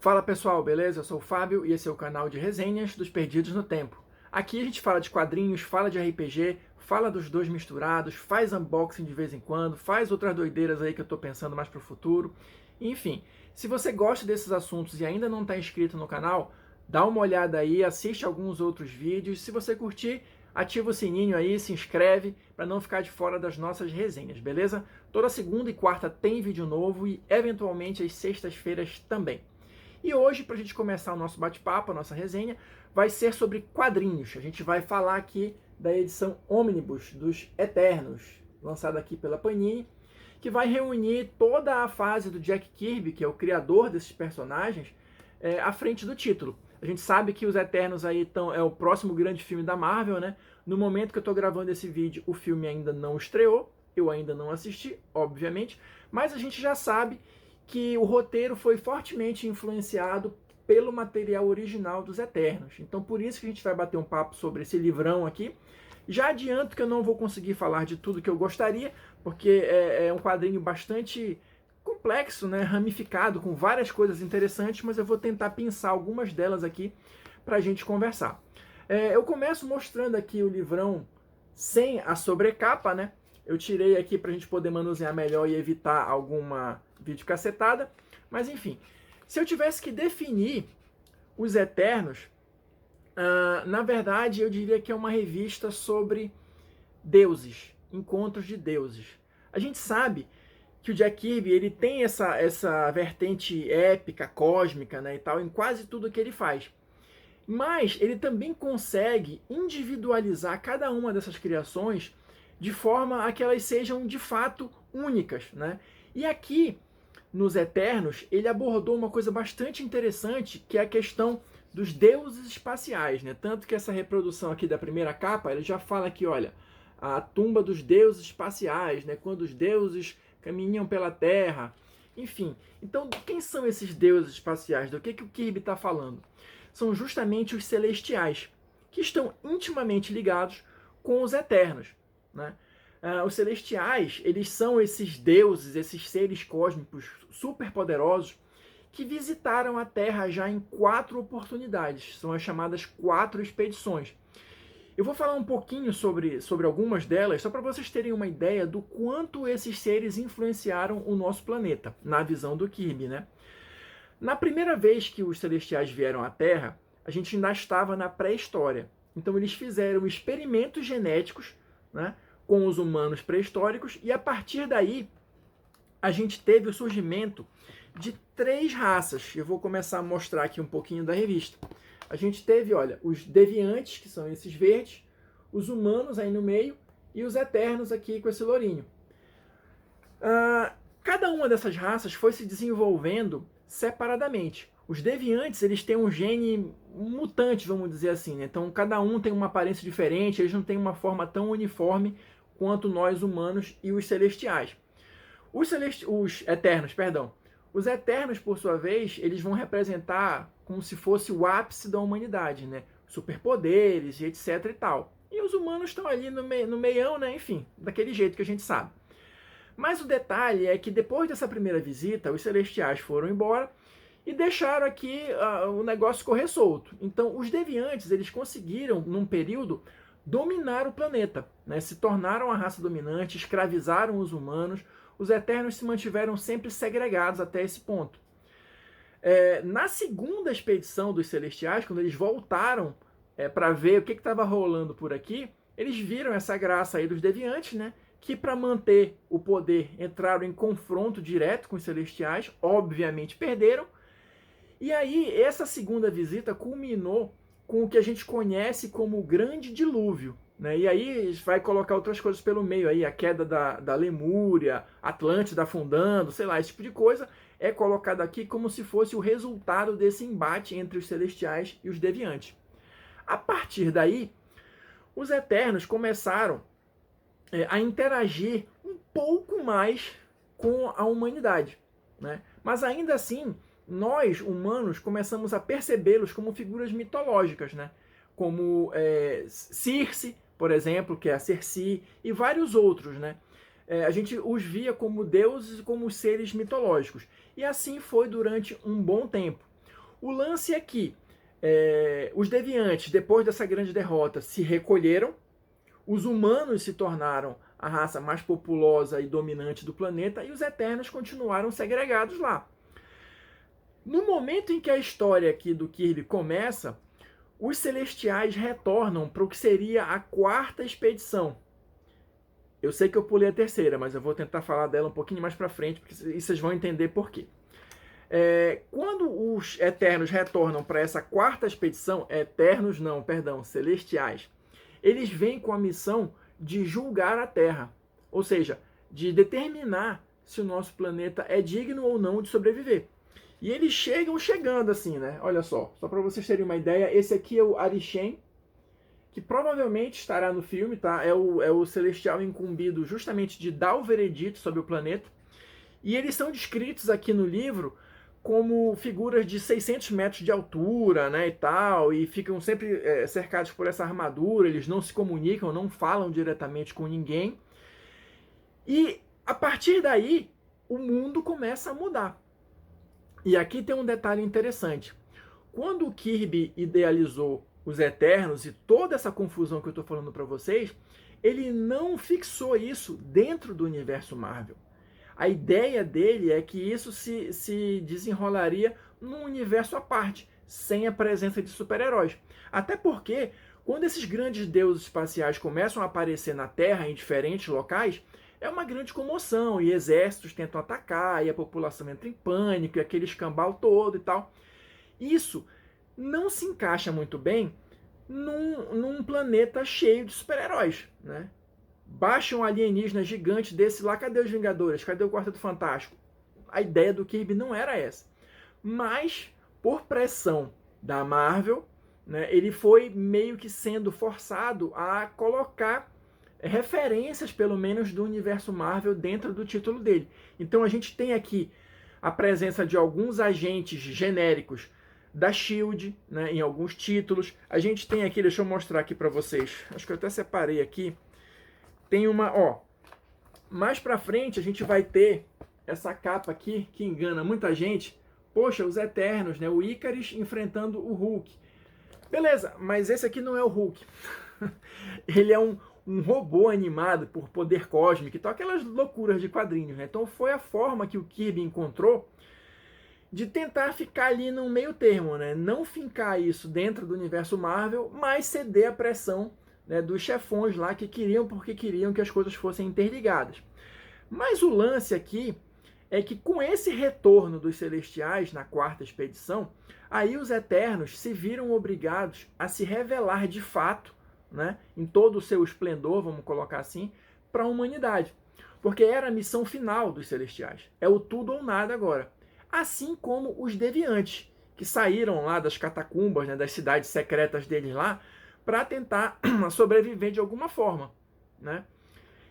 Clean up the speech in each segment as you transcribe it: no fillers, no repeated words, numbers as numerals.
Fala pessoal, beleza? Eu sou o Fábio e esse é o canal de resenhas dos Perdidos no Tempo. Aqui a gente fala de quadrinhos, fala de RPG, fala dos dois misturados, faz unboxing de vez em quando, faz outras doideiras aí que eu tô pensando mais pro futuro. Enfim, se você gosta desses assuntos e ainda não está inscrito no canal, dá uma olhada aí, assiste alguns outros vídeos. Se você curtir, ativa o sininho aí, se inscreve para não ficar de fora das nossas resenhas, beleza? Toda segunda e quarta tem vídeo novo e eventualmente às sextas-feiras também. E hoje, para a gente começar o nosso bate-papo, a nossa resenha, vai ser sobre quadrinhos. A gente vai falar aqui da edição Omnibus dos Eternos, lançada aqui pela Panini, que vai reunir toda a fase do Jack Kirby, que é o criador desses personagens, à frente do título. A gente sabe que os Eternos aí é o próximo grande filme da Marvel, né? No momento que eu estou gravando esse vídeo, o filme ainda não estreou, eu ainda não assisti, obviamente, mas a gente já sabe que o roteiro foi fortemente influenciado pelo material original dos Eternos. Então por isso que a gente vai bater um papo sobre esse livrão aqui. Já adianto que eu não vou conseguir falar de tudo que eu gostaria, porque é um quadrinho bastante complexo, né, ramificado, com várias coisas interessantes, mas eu vou tentar pensar algumas delas aqui para a gente conversar. Eu começo mostrando aqui o livrão sem a sobrecapa, né? Eu tirei aqui para a gente poder manusear melhor e evitar alguma videocacetada. Mas enfim, se eu tivesse que definir os Eternos, na verdade eu diria que é uma revista sobre deuses, encontros de deuses. A gente sabe que o Jack Kirby ele tem essa vertente épica, cósmica, né, e tal, em quase tudo que ele faz. Mas ele também consegue individualizar cada uma dessas criações de forma a que elas sejam de fato únicas, né? E aqui nos Eternos ele abordou uma coisa bastante interessante, que é a questão dos deuses espaciais, né? Tanto que essa reprodução aqui da primeira capa, ele já fala aqui, olha, a tumba dos deuses espaciais, né? Quando os deuses caminham pela Terra, enfim. Então, quem são esses deuses espaciais? Do que o Kirby está falando? São justamente os celestiais, que estão intimamente ligados com os Eternos, né? Os celestiais, eles são esses deuses, esses seres cósmicos superpoderosos que visitaram a Terra já em 4 oportunidades. São as chamadas 4 expedições. Eu vou falar um pouquinho sobre algumas delas, só para vocês terem uma ideia do quanto esses seres influenciaram o nosso planeta, na visão do Kirby, né? Na primeira vez que os celestiais vieram à Terra, a gente ainda estava na pré-história. Então eles fizeram experimentos genéticos, né, com os humanos pré-históricos, e a partir daí a gente teve o surgimento de 3 raças. Eu vou começar a mostrar aqui um pouquinho da revista. A gente teve, olha, os deviantes, que são esses verdes, os humanos aí no meio, e os eternos aqui com esse lourinho. Cada uma dessas raças foi se desenvolvendo separadamente. Os deviantes, eles têm um gene mutante, vamos dizer assim, né? Então cada um tem uma aparência diferente, eles não têm uma forma tão uniforme quanto nós humanos e os celestiais. Os eternos, perdão. Os eternos, por sua vez, eles vão representar como se fosse o ápice da humanidade, né? Superpoderes e etc e tal. E os humanos estão ali no meião, né? Enfim, daquele jeito que a gente sabe. Mas o detalhe é que depois dessa primeira visita, os celestiais foram embora e deixaram aqui o negócio correr solto. Então, os deviantes, eles conseguiram, num período, dominar o planeta, né? Se tornaram a raça dominante, escravizaram os humanos. Os Eternos se mantiveram sempre segregados até esse ponto. Na segunda expedição dos Celestiais, quando eles voltaram para ver o que estava rolando por aqui, eles viram essa graça aí dos Deviantes, né? Que para manter o poder entraram em confronto direto com os Celestiais, obviamente perderam. E aí essa segunda visita culminou com o que a gente conhece como o Grande Dilúvio, né? E aí vai colocar outras coisas pelo meio, aí, a queda da Lemúria, Atlântida afundando, sei lá, esse tipo de coisa é colocado aqui como se fosse o resultado desse embate entre os Celestiais e os Deviantes. A partir daí, os Eternos começaram a interagir um pouco mais com a humanidade, né? Mas ainda assim, nós, humanos, começamos a percebê-los como figuras mitológicas, né? Como Circe, por exemplo, que é a Circe, e vários outros, né? A gente os via como deuses e como seres mitológicos. E assim foi durante um bom tempo. O lance é que os deviantes, depois dessa grande derrota, se recolheram, os humanos se tornaram a raça mais populosa e dominante do planeta, e os Eternos continuaram segregados lá. No momento em que a história aqui do Kirby começa, os Celestiais retornam para o que seria a quarta expedição. Eu sei que eu pulei a terceira, mas eu vou tentar falar dela um pouquinho mais para frente, porque vocês vão entender por quê. Quando os Eternos retornam para essa quarta expedição, Eternos não, perdão, Celestiais, eles vêm com a missão de julgar a Terra, ou seja, de determinar se o nosso planeta é digno ou não de sobreviver. E eles chegando assim, né? Olha só para vocês terem uma ideia, esse aqui é o Arishem, que provavelmente estará no filme, tá? É o Celestial incumbido justamente de dar o veredito sobre o planeta. E eles são descritos aqui no livro como figuras de 600 metros de altura, né, e tal, e ficam sempre cercados por essa armadura, eles não se comunicam, não falam diretamente com ninguém. E a partir daí, o mundo começa a mudar. E aqui tem um detalhe interessante. Quando o Kirby idealizou os Eternos e toda essa confusão que eu estou falando para vocês, ele não fixou isso dentro do universo Marvel. A ideia dele é que isso se desenrolaria num universo à parte, sem a presença de super-heróis. Até porque, quando esses grandes deuses espaciais começam a aparecer na Terra em diferentes locais, é uma grande comoção, e exércitos tentam atacar, e a população entra em pânico, e aquele escambau todo e tal. Isso não se encaixa muito bem num planeta cheio de super-heróis, né? Baixa um alienígena gigante desse lá, cadê os Vingadores? Cadê o Quarteto Fantástico? A ideia do Kirby não era essa. Mas, por pressão da Marvel, né, ele foi meio que sendo forçado a colocar referências, pelo menos, do universo Marvel dentro do título dele. Então a gente tem aqui a presença de alguns agentes genéricos da SHIELD, né, em alguns títulos. A gente tem aqui, deixa eu mostrar aqui para vocês, acho que eu até separei aqui, tem uma, mais pra frente a gente vai ter essa capa aqui, que engana muita gente. Poxa, os Eternos, né? O Icarus enfrentando o Hulk. Beleza, mas esse aqui não é o Hulk. Ele é um robô animado por poder cósmico, então aquelas loucuras de quadrinhos, né? Então foi a forma que o Kirby encontrou de tentar ficar ali no meio termo, né? Não fincar isso dentro do universo Marvel, mas ceder à pressão, né, dos chefões lá que queriam porque queriam que as coisas fossem interligadas. Mas o lance aqui é que com esse retorno dos Celestiais na quarta expedição, aí os Eternos se viram obrigados a se revelar de fato, né, em todo o seu esplendor, vamos colocar assim, para a humanidade. Porque era a missão final dos Celestiais. É o tudo ou nada agora. Assim como os Deviantes, que saíram lá das catacumbas, né, das cidades secretas deles lá, para tentar sobreviver de alguma forma, né?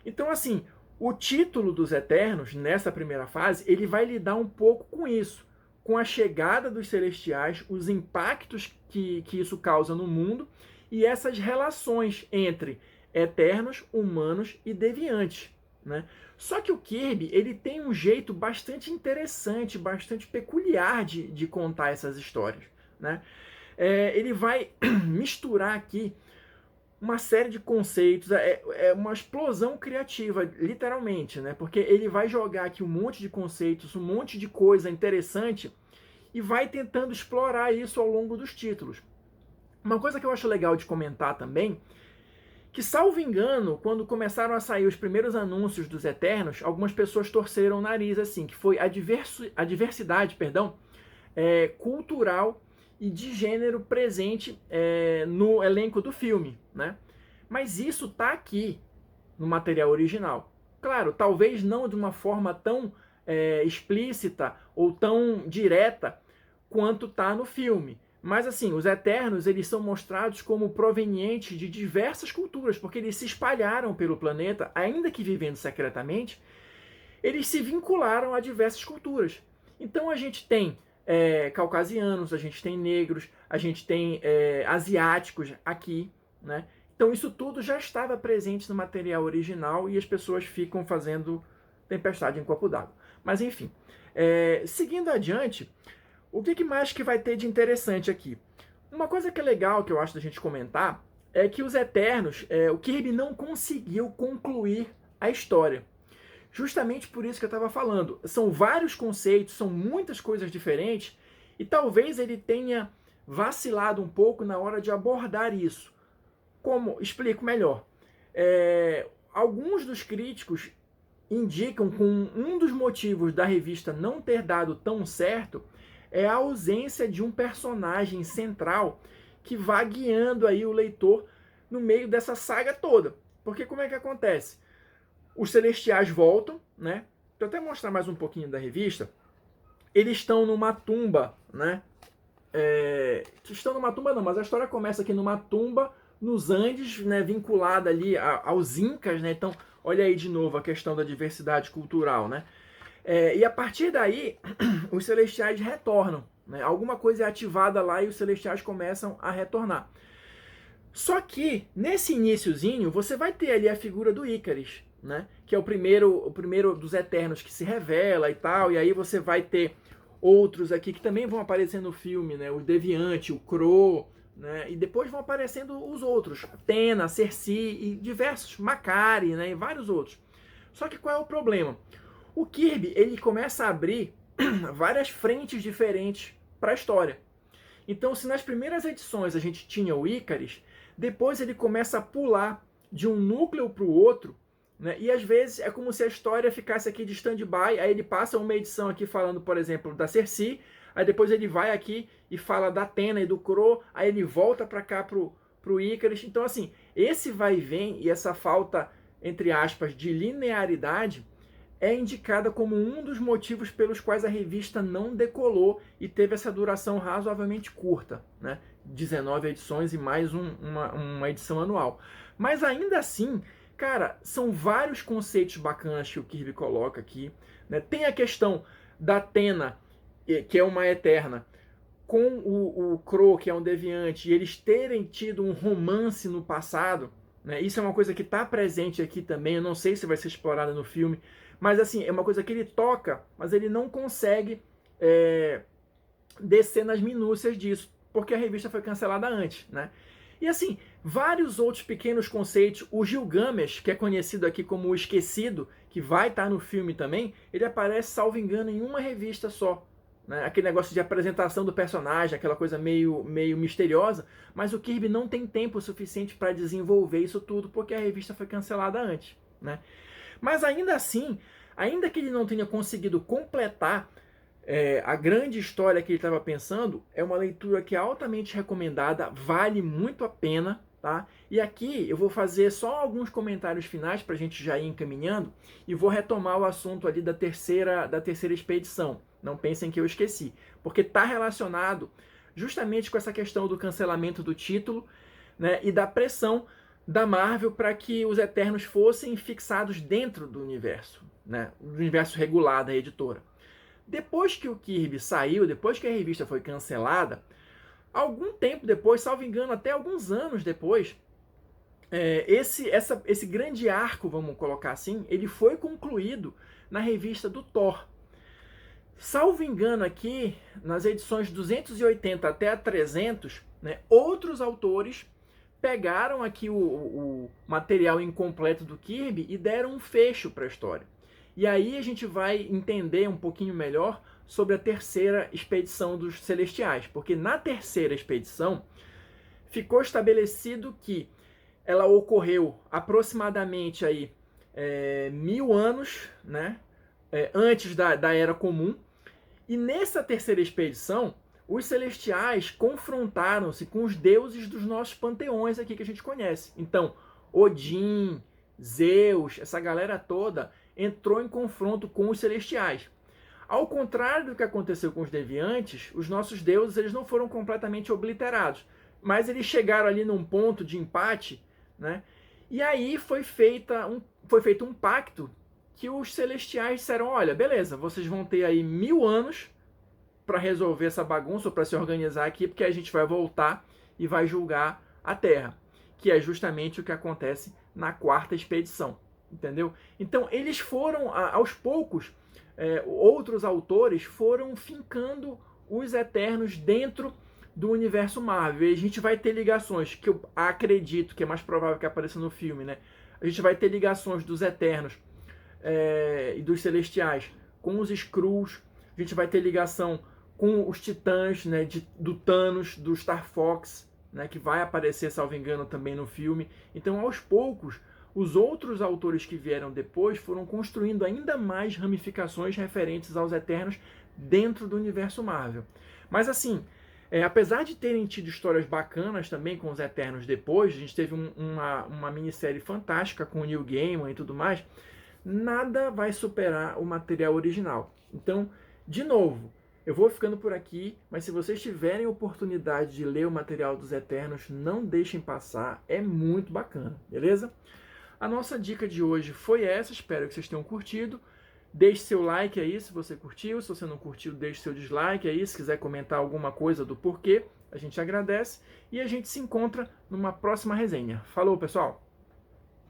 Então, assim, o título dos Eternos, nessa primeira fase, ele vai lidar um pouco com isso, com a chegada dos Celestiais, os impactos que isso causa no mundo e essas relações entre Eternos, humanos e deviantes, né? Só que o Kirby, ele tem um jeito bastante interessante, bastante peculiar de contar essas histórias, né? Ele vai misturar aqui uma série de conceitos, é uma explosão criativa, literalmente, né? Porque ele vai jogar aqui um monte de conceitos, um monte de coisa interessante e vai tentando explorar isso ao longo dos títulos. Uma coisa que eu acho legal de comentar também, que salvo engano, quando começaram a sair os primeiros anúncios dos Eternos, algumas pessoas torceram o nariz, assim, que foi a diversidade, cultural e de gênero presente no elenco do filme, né? Mas isso tá aqui no material original. Claro, talvez não de uma forma tão explícita ou tão direta quanto tá no filme. Mas assim, os Eternos, eles são mostrados como provenientes de diversas culturas, porque eles se espalharam pelo planeta, ainda que vivendo secretamente, eles se vincularam a diversas culturas. Então a gente tem caucasianos, a gente tem negros, a gente tem asiáticos aqui, né? Então isso tudo já estava presente no material original e as pessoas ficam fazendo tempestade em copo d'água. Mas enfim, seguindo adiante, O que mais que vai ter de interessante aqui? Uma coisa que é legal, que eu acho da gente comentar, é que os Eternos, o Kirby não conseguiu concluir a história. Justamente por isso que eu estava falando. São vários conceitos, são muitas coisas diferentes, e talvez ele tenha vacilado um pouco na hora de abordar isso. Como? Explico melhor. Alguns dos críticos indicam que um dos motivos da revista não ter dado tão certo é a ausência de um personagem central que vá guiando aí o leitor no meio dessa saga toda. Porque como é que acontece? Os Celestiais voltam, né? Deixa eu até mostrar mais um pouquinho da revista. Eles estão numa tumba, né? Estão numa tumba não, mas a história começa aqui numa tumba nos Andes, né? Vinculada ali aos Incas, né? Então, olha aí de novo a questão da diversidade cultural, né? E a partir daí, os Celestiais retornam, né? Alguma coisa é ativada lá e os Celestiais começam a retornar. Só que, nesse iniciozinho, você vai ter ali a figura do Ícaris, né? Que é o primeiro dos Eternos que se revela e tal, e aí você vai ter outros aqui que também vão aparecer no filme, né? O Deviante, o Crow, né? E depois vão aparecendo os outros, Athena, Circe e diversos, Macari, né? E vários outros. Só que qual é o problema? O Kirby, ele começa a abrir várias frentes diferentes para a história. Então, se nas primeiras edições a gente tinha o Ícaris, depois ele começa a pular de um núcleo para o outro, né? E às vezes é como se a história ficasse aqui de stand-by, aí ele passa uma edição aqui falando, por exemplo, da Circe, aí depois ele vai aqui e fala da Athena e do Crow, aí ele volta para cá pro Ícaris. Então, assim, esse vai e vem e essa falta, entre aspas, de linearidade é indicada como um dos motivos pelos quais a revista não decolou e teve essa duração razoavelmente curta, né? 19 edições e mais uma edição anual. Mas ainda assim, cara, são vários conceitos bacanas que o Kirby coloca aqui, né? Tem a questão da Athena, que é uma Eterna, com o Crow, que é um deviante, e eles terem tido um romance no passado, né? Isso é uma coisa que está presente aqui também, eu não sei se vai ser explorada no filme, mas assim, é uma coisa que ele toca, mas ele não consegue descer nas minúcias disso, porque a revista foi cancelada antes, né? E assim, vários outros pequenos conceitos. O Gilgamesh, que é conhecido aqui como o Esquecido, que vai estar no filme também, ele aparece, salvo engano, em uma revista só. Né? Aquele negócio de apresentação do personagem, aquela coisa meio misteriosa, mas o Kirby não tem tempo suficiente para desenvolver isso tudo, porque a revista foi cancelada antes. Né? Mas ainda assim, ainda que ele não tenha conseguido completar a grande história que ele estava pensando, é uma leitura que é altamente recomendada, vale muito a pena, tá? E aqui eu vou fazer só alguns comentários finais para a gente já ir encaminhando e vou retomar o assunto ali da terceira expedição. Não pensem que eu esqueci, porque está relacionado justamente com essa questão do cancelamento do título, né, e da pressão da Marvel para que os Eternos fossem fixados dentro do universo, né, do universo regular da editora. Depois que o Kirby saiu, depois que a revista foi cancelada, algum tempo depois, salvo engano, até alguns anos depois, esse grande arco, vamos colocar assim, ele foi concluído na revista do Thor. Salvo engano aqui, nas edições 280 até a 300, né, outros autores pegaram aqui o material incompleto do Kirby e deram um fecho para a história. E aí a gente vai entender um pouquinho melhor sobre a terceira expedição dos Celestiais, porque na terceira expedição ficou estabelecido que ela ocorreu aproximadamente aí 1000 anos, né, antes da Era Comum, e nessa terceira expedição os Celestiais confrontaram-se com os deuses dos nossos panteões aqui que a gente conhece. Então, Odin, Zeus, essa galera toda entrou em confronto com os Celestiais. Ao contrário do que aconteceu com os Deviantes, os nossos deuses eles não foram completamente obliterados, mas eles chegaram ali num ponto de empate, né? E aí foi feito um pacto que os Celestiais disseram, olha, beleza, vocês vão ter aí 1000 anos para resolver essa bagunça, para se organizar aqui, porque a gente vai voltar e vai julgar a Terra, que é justamente o que acontece na quarta expedição, entendeu? Então eles foram, aos poucos, outros autores foram fincando os Eternos dentro do universo Marvel. E a gente vai ter ligações, que eu acredito que é mais provável que apareça no filme, né? A gente vai ter ligações dos Eternos e dos Celestiais com os Skrulls. A gente vai ter ligação com os Titãs, né, do Thanos, do Star Fox, né, que vai aparecer, salvo engano, também no filme. Então, aos poucos, os outros autores que vieram depois foram construindo ainda mais ramificações referentes aos Eternos dentro do universo Marvel. Mas assim, apesar de terem tido histórias bacanas também com os Eternos depois, a gente teve uma minissérie fantástica com o Neil Gaiman e tudo mais, nada vai superar o material original. Então, de novo, eu vou ficando por aqui, mas se vocês tiverem oportunidade de ler o material dos Eternos, não deixem passar, é muito bacana, beleza? A nossa dica de hoje foi essa, espero que vocês tenham curtido. Deixe seu like aí se você curtiu, se você não curtiu, deixe seu dislike aí, se quiser comentar alguma coisa do porquê, a gente agradece e a gente se encontra numa próxima resenha. Falou, pessoal!